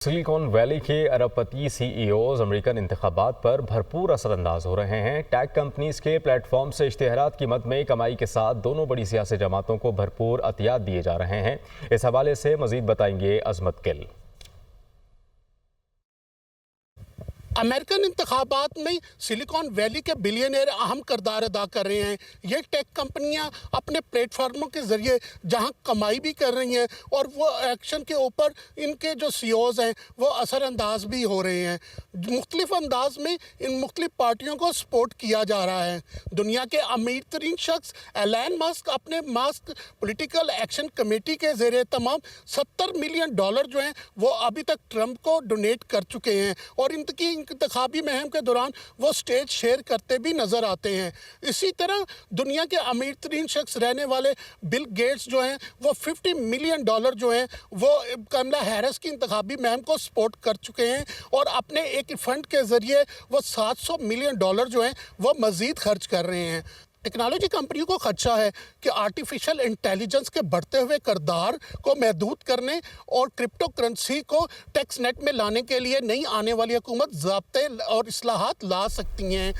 Silicon valley के अरबपति CEOs American इंतखाबात पर भरपूर असर अंदाज हो रहे हैं। टैग कंपनीज के प्लेटफॉर्म से इश्तिहारात की मद में कमाई के साथ दोनों बड़ी सियासी जमातों को भरपूर अतियात दिए जा रहे हैं। इस हवाले से मजीद बताएंगे अजमत किल। अमेरिकन इंतखाबात में सिलिकॉन वैली के बिलियनर अहम किरदार अदा कर रहे हैं। ये टेक कंपनियां अपने प्लेटफार्मों के ज़रिए जहां कमाई भी कर रही हैं और वो एक्शन के ऊपर इनके जो सीईओज हैं वो असरअंदाज भी हो रहे हैं। मुख्तलिफ अंदाज में इन मुख्तलिफ पार्टियों को सपोर्ट किया जा रहा है। दुनिया के अमीर तरीन शख्स एलन मस्क अपने मास्क पॉलिटिकल एक्शन कमेटी के ज़रिए तमाम $70 मिलियन जो हैं वो अभी तक ट्रंप को डोनेट कर चुके हैं और इनकी इंतखाबी मुहिम के दौरान वो स्टेज शेयर करते भी नज़र आते हैं। इसी तरह दुनिया के अमीर तरीन शख्स रहने वाले बिल गेट्स जो हैं वो $50 मिलियन जो हैं वो कमला हैरिस की इंतखाबी मुहिम को सपोर्ट कर चुके हैं और अपने एक फंड के ज़रिए वो $700 मिलियन जो हैं वो मज़ीद खर्च कर रहे हैं। टेक्नोलॉजी कंपनियों को खदशा है कि आर्टिफिशियल इंटेलिजेंस के बढ़ते हुए किरदार को महदूद करने और क्रिप्टो करेंसी को टैक्स नेट में लाने के लिए नई आने वाली हुकूमत ज़ाब्ते और इस्लाहात ला सकती हैं।